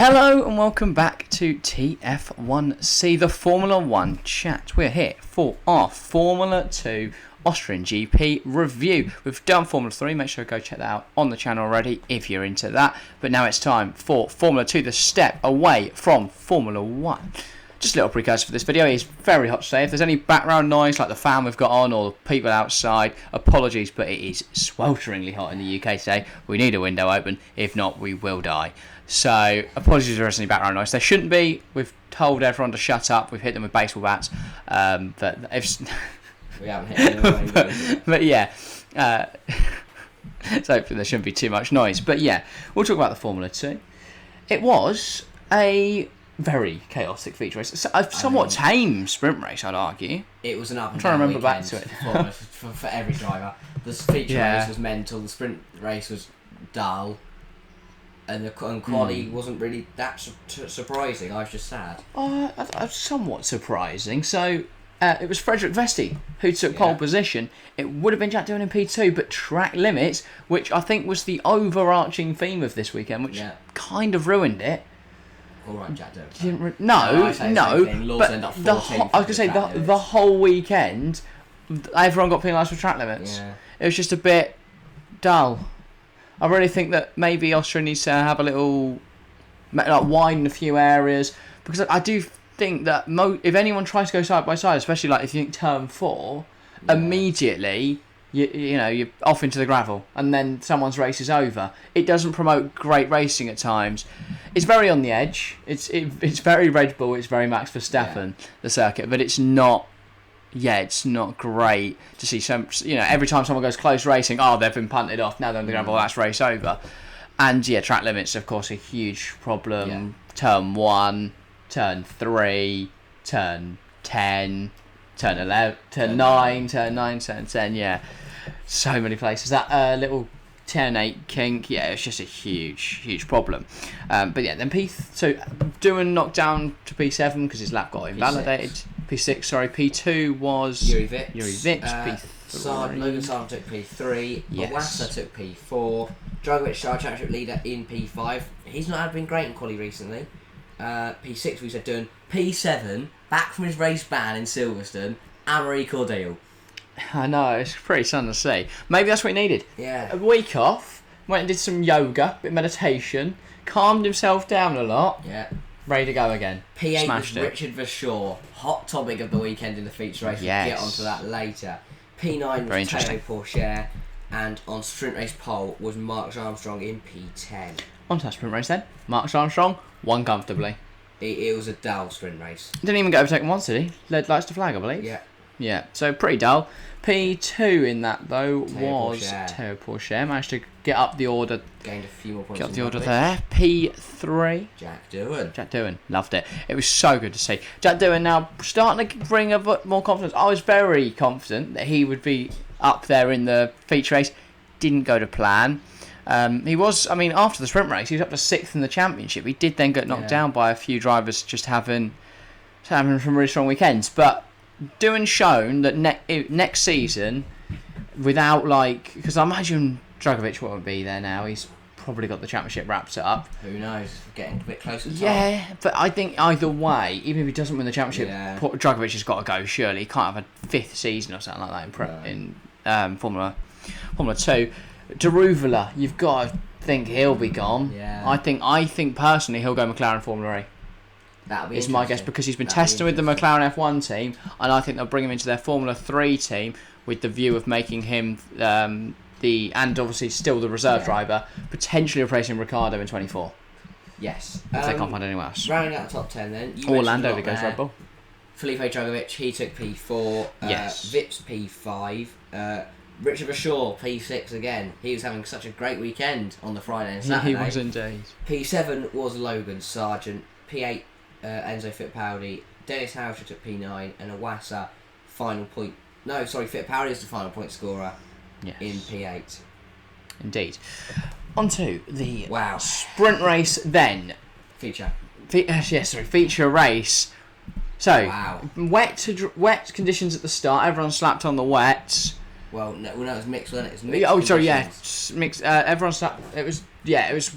Hello and welcome back to TF1C, the Formula 1 chat. We're here for our Formula 2 Austrian GP review. We've done Formula 3, make sure to go check that out on the channel already if you're into that. But now it's time for Formula 2, the step away from Formula 1. Just a little precursor for this video. It's very hot today. If there's any background noise like the fan we've got on or people outside, apologies, but it is swelteringly hot in the UK today. We need a window open. If not, we will die. So, apologies if there's any background noise. There shouldn't be. We've told everyone to shut up. We've hit them with baseball bats. But if... We haven't hit anyone. but yeah. So hopefully there shouldn't be too much noise. But yeah, we'll talk about the Formula 2. It was a very chaotic feature race. A somewhat tame sprint race, I'd argue. It was an up and I'm trying down to remember back to it. for every driver. The feature race was mental. The sprint race was dull. And the quali wasn't really that surprising. I was just sad. Somewhat surprising. So it was Frederick Vesti who took pole position. It would have been Jack Doohan in P2, but track limits, which I think was the overarching theme of this weekend, which kind of ruined it. All right, Jack Doohan. No. But I was going to say the whole weekend, everyone got penalised for track limits. Yeah. It was just a bit dull. I really think that maybe Austria needs to have a little, like, widen a few areas, because I do think that if anyone tries to go side by side, especially like if you think turn 4, immediately you're off into the gravel, and then someone's race is over. It doesn't promote great racing at times. It's very on the edge. It's very Red Bull. It's very Max Verstappen, the circuit, but it's not. Yeah, it's not great to see some. Every time someone goes close racing, they've been punted off. Now they're on the gravel. That's race over. And track limits, of course, a huge problem. Yeah. Turn 1, turn 3, turn 10, turn 11, turn 9, turn 10. Yeah, so many places. That little turn 8 kink. Yeah, it's just a huge problem. But yeah, then so Doohan knocked down to P7 because his lap got invalidated. P6, sorry. P2 was Yuri Vips. P3. Logan Sargeant took P3. Yes. Iwasa took P4. Drugovich, championship leader in P5. He's not been great in quali recently. P6 we said done. P7, back from his race ban in Silverstone, Amaury Cordeal. I know, it's pretty something to see. Maybe that's what he needed. Yeah. A week off, went and did some yoga, bit of meditation, calmed himself down a lot. Yeah. Ready to go again. P8 Smashed was it. Richard Verschoor, hot topic of the weekend in the feature race. Yes. We'll get onto that later. P9 was Theo Pourchaire, and on sprint race pole was Armstrong in P10. On to that sprint race then. Armstrong won comfortably. It was a dull sprint race. Didn't even get overtaken once, did he? Led lights to flag, I believe. Yeah. Yeah, so pretty dull. P2 in that, though, was Pourchaire. Theo Pourchaire. Managed to get up the order. Gained a few more points. Get up the order there. P3. Jack Doohan. Loved it. It was so good to see. Jack Doohan now starting to bring a bit more confidence. I was very confident that he would be up there in the feature race. Didn't go to plan. He was, after the sprint race, he was up to 6th in the championship. He did then get knocked down by a few drivers just having some really strong weekends. But Doohan shown that next season, without because I imagine Drugovich won't be there now. He's probably got the championship wrapped up. Who knows? Getting a bit closer to top. Yeah, but I think either way, even if he doesn't win the championship, Drugovich has got to go. Surely he can't have a 5th season or something like that in Formula 2. Daruvala, you've got to think he'll be gone. Yeah. I think personally he'll go McLaren Formula E. That'll be It's my guess because he's been testing with the McLaren F1 team, and I think they'll bring him into their Formula 3 team with the view of making him and obviously still the reserve driver, potentially replacing Ricciardo in 24. Yes. If they can't find anyone else. Rounding out the top 10 then. Orlando that goes Red Bull. Felipe Drugovich, he took P4. Yes. Vips P5. Richard Verschoor, P6 again. He was having such a great weekend on the Friday and Saturday. He was indeed. P7 was Logan Sargeant. P8, Enzo Fittipaldi. Dennis Houser took P9. And Iwasa, Fittipaldi is the final point scorer in P8. Indeed. On to the sprint race then. Feature race. So, wet conditions at the start. Everyone slapped on the wets. Well, no, it was mixed, wasn't it? It was mixed conditions. Mixed. Everyone slapped. It was it was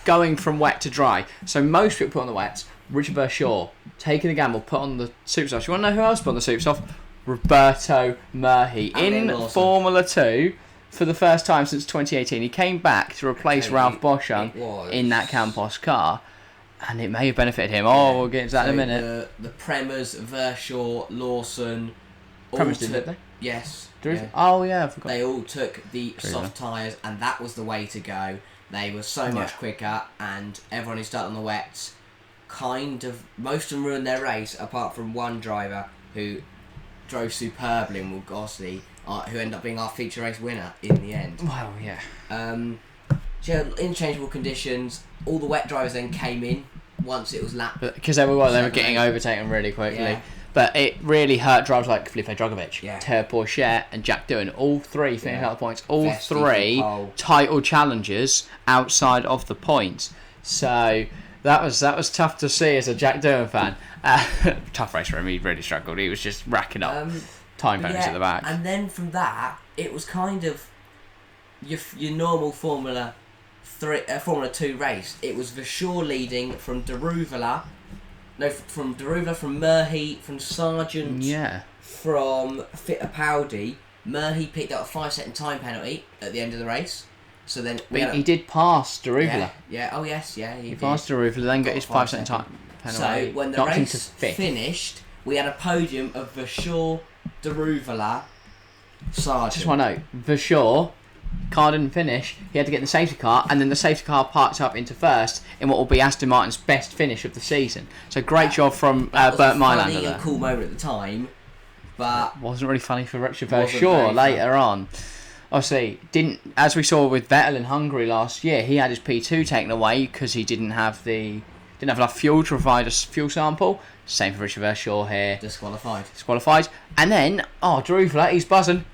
going from wet to dry. So most people put on the wets. Richard Verschoor taking a gamble, put on the supersofts. You want to know who else put on the supersoft? Roberto Merhi in Formula 2 for the first time since 2018. He came back to replace Ralph Boschung in that Campos car, and it may have benefited him. We'll get into that in a minute. The Premers, Verschoor, Lawson, Premers didn't they? Yes. Oh yeah, I forgot. They all took the soft tyres, and that was the way to go. They were so much quicker, and everyone who started on the wets, most of them ruined their race, apart from one driver who drove superbly and obviously who ended up being our feature race winner in the end. Wow, yeah. Interchangeable conditions. All the wet drivers then came in once it was lapped. Because they were getting overtaken really quickly. Yeah. But it really hurt drivers like Felipe Drugovich, Theo Pourchaire and Jack Doohan. All three finished out the points. All three title challengers outside of the points. So that was tough to see as a Jack Doohan fan. Tough race for him. He really struggled. He was just racking up time penalties at the back. And then from that, it was kind of your normal Formula 2 race. It was Verschoor leading from Daruvala. No, from Daruvala, from Merhi, from Sargeant, from Fittipaldi. Merhi picked up a 5-second time penalty at the end of the race. So then he did pass Daruvala. He passed Daruvala, then got his 5-second time penalty. So when the race finished, we had a podium of Verschoor, Daruvala, Sargeant. Just want to note, Verschoor, car didn't finish. He had to get in the safety car, and then the safety car parked up into first in what will be Aston Martin's best finish of the season. So great job from Bert Mailander there. It was a cool moment at the time, but it wasn't really funny for Richard Verschoor later on. Obviously, as we saw with Vettel in Hungary last year, he had his P2 taken away because he didn't have enough fuel to provide a fuel sample. Same for Richard Verschoor here. Disqualified. And then, Daruvala, he's buzzing.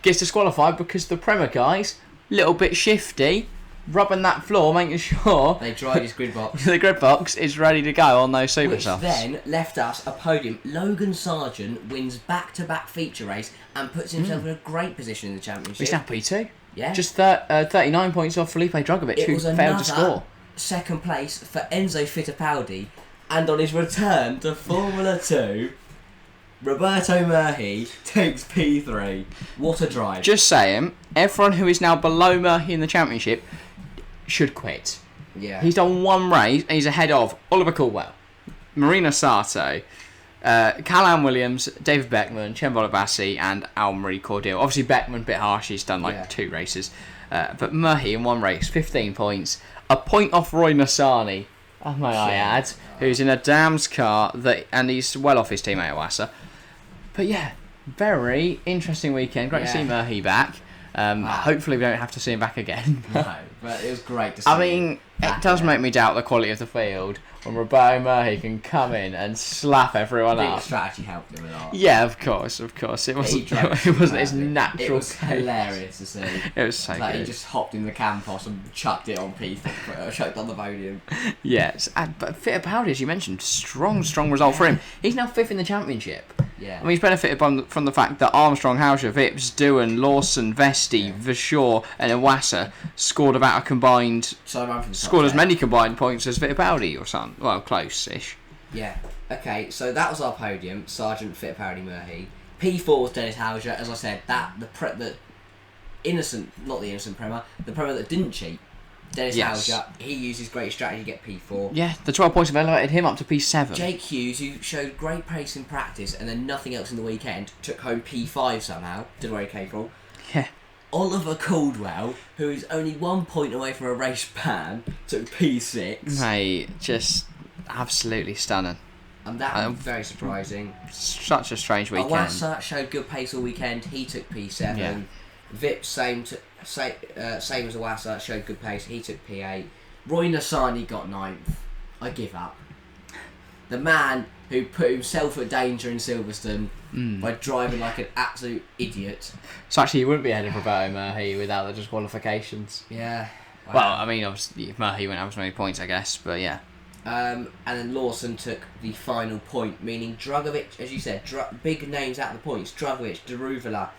Gets disqualified because the Premier guys, little bit shifty, rubbing that floor, making sure they dried his grid box. The grid box is ready to go on those super softs. Which then left us a podium. Logan Sargeant wins back-to-back feature race and puts himself in a great position in the championship. He's now P2. Yeah. Just 39 points off Felipe Drugovich, who failed to score. Second place for Enzo Fittipaldi, and on his return to Formula 2, Roberto Merhi takes P3. What a drive. Just saying, everyone who is now below Merhi in the championship should quit. Yeah. He's done one race and he's ahead of Oliver Caldwell, Marina Sato, Callum Williams, David Beckman, Cembolo Bassi and Almarie Cordial. Obviously Beckman a bit harsh, he's done 2 races. But Merhi in one race, 15 points. A point off Roy Nassani, may I add, who's in a Dams car and he's well off his teammate Oasa. But very interesting weekend. Great to see Merhi back. Hopefully we don't have to see him back again. No, but it was great to see him. I mean, it does make me doubt the quality of the field when Roberto Merhi can come in and slap everyone up. The strategy helped him a lot. Yeah, of course. It wasn't his natural It was hilarious to see. It was so good. He just hopped in the Campos and chucked it on chucked on the podium. Yes, but Fittipaldi, as you mentioned, strong result for him. He's now 5th in the championship. Yeah. I mean, he's benefited from the fact that Armstrong, Hauscher, Vips, Doohan, Lawson, Vesti, Verschoor and Iwasa scored about a combined... scored as many combined points as Fittipaldi or something. Well, close-ish. Yeah. Okay, so that was our podium. Sargeant, Fittipaldi, Merhi. P4 was Dennis Hauscher. As I said, the Premier that didn't cheat. Dennis Hauscher, he used his great strategy to get P4. Yeah, the 12 points have elevated him up to P7. Jake Hughes, who showed great pace in practice and then nothing else in the weekend, took home P5 somehow. Didn't worry, April. Yeah. Oliver Caldwell, who is only 1 point away from a race ban, took P6. Mate, just absolutely stunning. And that was very surprising. Such a strange weekend. Iwasa showed good pace all weekend. He took P7. Yeah. Vip, same as Iwasa, showed good pace. He took P8. Roy Nassani got 9th. I give up. The man who put himself at danger in Silverstone by driving like an absolute idiot. So actually, he wouldn't be ahead of Roberto Merhi without the disqualifications. Yeah. Well, I mean, obviously, if Merhi wouldn't have as many points, I guess, but yeah. And then Lawson took the final point, meaning Drugovich, as you said, big names out of the points. Drugovich, Daruvala,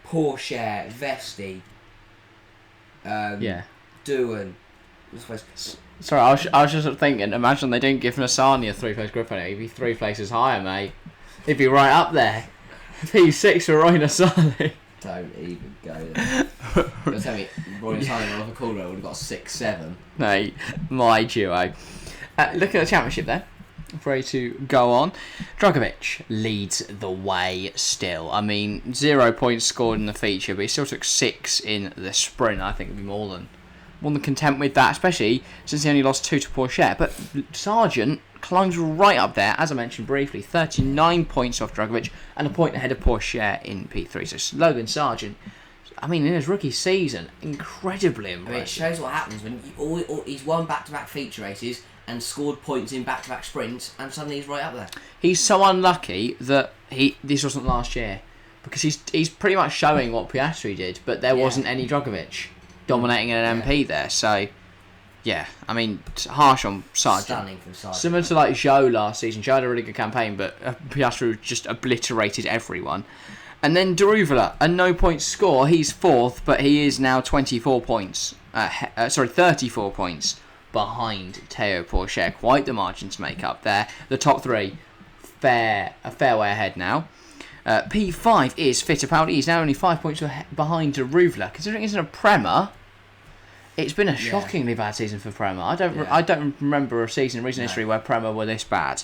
Pourchaire, Vesti, Doohan, Sorry, I was just thinking, imagine they didn't give Nassani a 3-place group on it. He'd be 3 places higher, mate. He'd be right up there. P6 for Roy Nassani. Don't even go there. You'll tell me Roy Nassani and Oliver Caldwell would have got 6-7. Mate, my duo. Look at the championship there. Ready to go on. Drugovich leads the way still. I mean, 0 points scored in the feature, but he still took 6 in the sprint. I think would be more than content with that, especially since he only lost 2 to Pourchaire. But Sargeant climbs right up there, as I mentioned briefly, 39 points off Drugovich and a point ahead of Pourchaire in P3. So Logan Sargeant, I mean, in his rookie season, incredibly impressive. I mean, it shows what happens when he's won back-to-back feature races and scored points in back-to-back sprints, and suddenly he's right up there. He's so unlucky that this wasn't last year, because he's pretty much showing what Piastri did, but there wasn't any Drugovich dominating an MP there. So, yeah, I mean, harsh on Sargeant. Stunning from Sargeant. Similar to like Zhou last season. Zhou had a really good campaign, but Piastri just obliterated everyone. And then Daruvala, a no-point score. He's 4th, but he is now 34 points. 34 points behind Theo Pourchaire. Quite the margin to make up there. The top 3, a fair way ahead now. P5 is Fittipaldi. He's now only 5 points behind Daruvala. Considering he's in a Prema, it's been a shockingly bad season for Prema. I don't remember a season in recent history where Prema were this bad.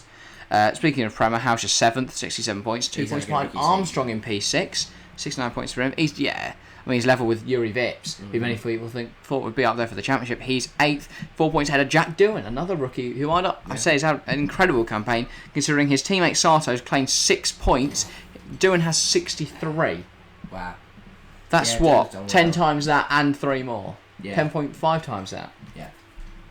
Speaking of Prema, Hausch is 7th, 67 points, 2 points behind Armstrong in P6, 69 points for him. He's level with Yuri Vips, who many people thought would be up there for the championship. He's 8th, 4 points ahead of Jack Doohan, another rookie who I'd say has had an incredible campaign, considering his teammate Sato's claimed 6 points. Doohan has 63. Wow. That's 10 times that and 3 more. Yeah. 10.5 times that. Yeah.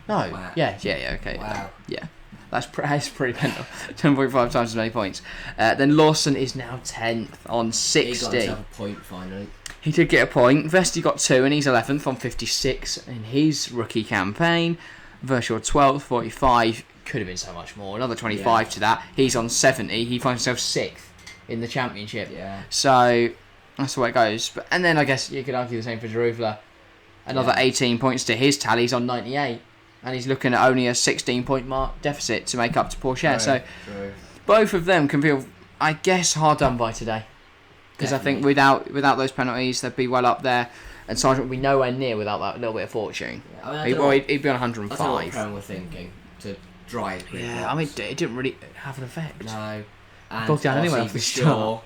No. Wow. Yeah, okay. Wow. Yeah. That's pretty mental. 10.5 times as many points. Then Lawson is now 10th on 60. He got himself a point finally. He did get a point. Vesti got 2 and he's 11th on 56 in his rookie campaign. Verschoor 12th, 45. Could have been so much more. Another 25 to that. He's on 70. He finds himself 6th in the championship. Yeah. So that's the way it goes. And then I guess you could argue the same for Daruvala. Another 18 points to his tally. He's on 98. And he's looking at only a 16-point mark deficit to make up to Pourchaire. So both of them can feel, I guess, hard done by today. Because I think without those penalties, they'd be well up there. And Sargeant would be nowhere near without that little bit of fortune. Yeah, he'd be on 105. I don't know what Prem were thinking to dry his grip. Yeah, I mean, it didn't really have an effect. No. And Bogged down anyway off the start.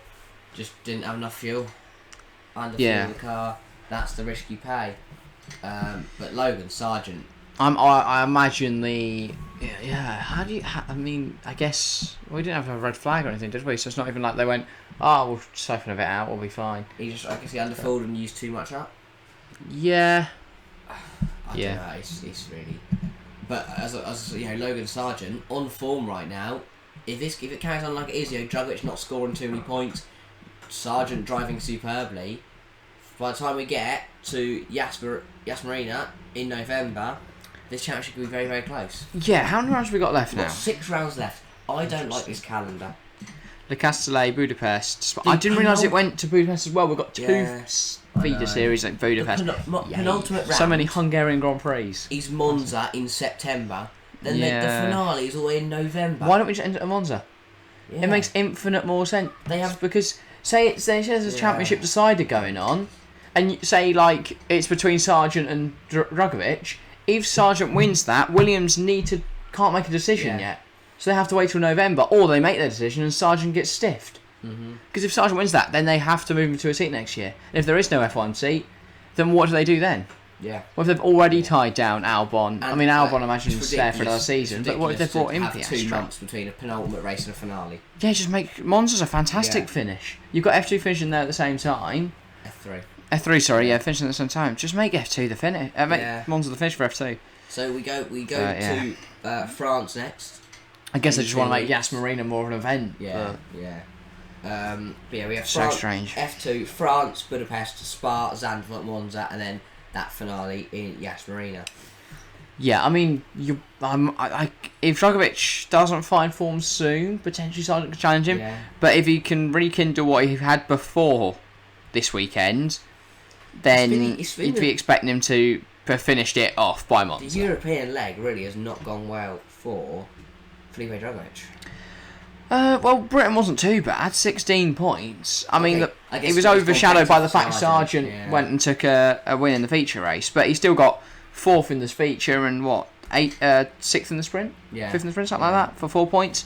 Just didn't have enough fuel. Underfuel the car. That's the risk you pay. But Logan Sargeant. I imagine I mean, I guess we didn't have a red flag or anything, did we? So it's not even like they went, we'll siphon a bit out, we'll be fine. I guess he underfilled and used too much up. Yeah. I don't know, it's really. But as Logan Sargeant on form right now. If it carries on like it is, Drugovich not scoring too many points, Sargeant driving superbly. By the time we get to Yas Marina in November, this championship will be very, very close. Yeah, how many rounds have we got left now? 6 rounds left. I don't like this calendar. Le Castellet, Budapest. I didn't realise it went to Budapest as well. We've got 2 feeder series at Budapest. Penultimate round. So many Hungarian Grand Prix. Is Monza in September. Then the finale is all in November. Why don't we just end it at Monza? Yeah. It makes infinite more sense. Because say there's a championship decider going on, and say like it's between Sargeant and Drugovich. If Sargeant wins that, Williams can't make a decision yet, so they have to wait till November, or they make their decision and Sargeant gets stiffed. Because if Sargeant wins that, then they have to move him to a seat next year. And if there is no F1 seat, then what do they do then? Yeah. What if they've already tied down Albon? I mean, Albon, I imagine, is there for another season. But what if they've brought in Piastri? 2 months between a penultimate race and a finale. Yeah, just make Monza's a fantastic finish. You've got F2 finishing there at the same time. F3, sorry, finishing at the same time. Just make F2 the finish. Make Monza the finish for F2. So we go to France next. I guess they just want to make Yas Marina more of an event. We have so strange. F2, France, Budapest, Spa, Zandvoort, Monza, and then that finale in Yas Marina. Yeah, I mean, if Drugovich doesn't find form soon, potentially Sargeant could challenge him. Yeah. But if he can rekindle what he had before this weekend, then you'd be expecting him to finished it off by The Monza. European leg really has not gone well for Felipe Drugovich. Well, Britain wasn't too bad. 16 points. I mean, I guess he was it's overshadowed by the fact Sargeant, Sargeant went and took a win in the feature race, but he still got 4th in this feature and 6th in the sprint? Yeah. 5th in the sprint, something like that, for 4 points.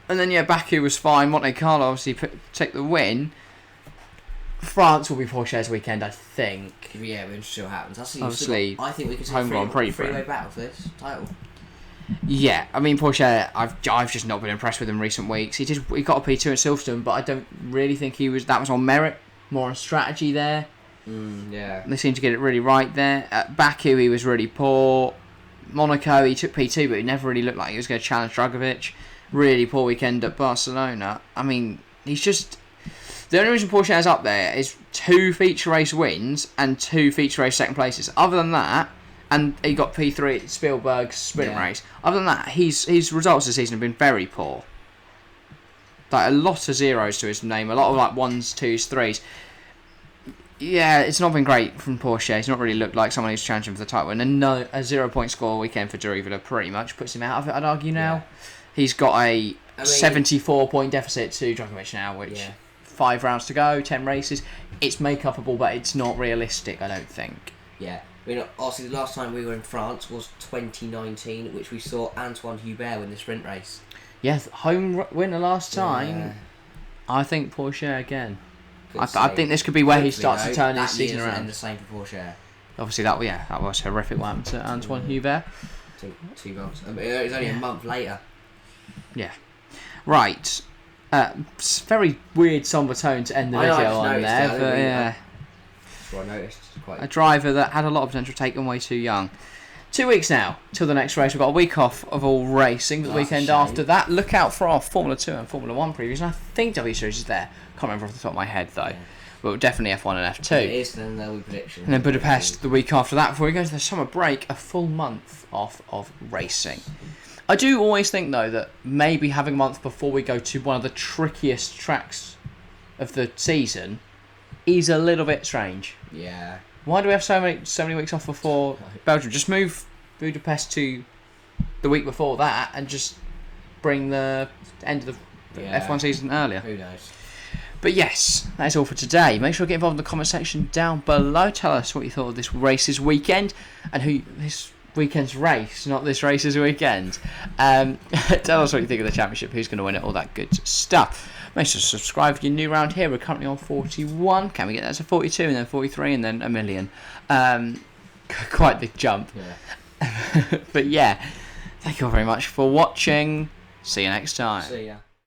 And then, Baku was fine. Monte Carlo obviously took the win. France will be Pourchaire's weekend, I think. Yeah, we'll see what happens. Obviously, I think we could see home Grand Prix a for him. three-way battle for this title. Yeah, I mean, Pourchaire, I've just not been impressed with him in recent weeks. He got a P2 at Silverstone, but I don't really think that was on merit, more on strategy there. Yeah. They seem to get it really right there. At Baku, he was really poor. Monaco, he took P2, but he never really looked like he was going to challenge Drugovich. Really poor weekend at Barcelona. I mean, he's just... The only reason Pourchaire's up there is 2 feature race wins and 2 feature race second places. Other than that, and he got P3 at Spielberg's sprint race. Other than that, his results this season have been very poor. Like, a lot of zeros to his name, a lot of 1s, 2s, 3s. Yeah, it's not been great from Pourchaire. He's not really looked like someone who's challenging for the title. And a 0-point score weekend for Daruvala pretty much puts him out of it, I'd argue now. Yeah. He's got a 74-point deficit to Drugovich now, which 5 rounds to go, 10 races. It's make-upable, but it's not realistic, I don't think. Yeah. I mean, obviously, the last time we were in France was 2019, which we saw Antoine Hubert win the sprint race. Yeah, home winner last time. Yeah. I think Pourchaire again. I think this could be where he starts to turn his season around. And the same for Pourchaire. Obviously, that was horrific what happened to Antoine Hubert. 2 months. I mean, it was only a month later. Yeah. Right. Very weird somber tone to end the video on there. But yeah. That's what I noticed. A driver that had a lot of potential taken way too young. 2 weeks now till the next race. We've got a week off of all racing. The weekend after that, look out for our Formula 2 and Formula 1 previews. And I think W Series is there. Can't remember off the top of my head though. Yeah. But definitely F1 and F2. It is, then there'll be predictions. And then Budapest the week after that. Before we go to the summer break, a full month off of racing. I do always think though that maybe having a month before we go to one of the trickiest tracks of the season is a little bit strange. Yeah. Why do we have so many weeks off before Belgium? Just move Budapest to the week before that and just bring the end of the F1 season earlier. Who knows? But yes, that is all for today. Make sure to get involved in the comment section down below. Tell us what you thought of this race's weekend and who this weekend's race, not this race's weekend. Tell us what you think of the championship, who's going to win it, all that good stuff. Make sure to subscribe if you're new around here. We're currently on 41. Can we get that to 42 and then 43 and then a million? Quite the jump. Yeah. But yeah, thank you all very much for watching. See you next time. See ya.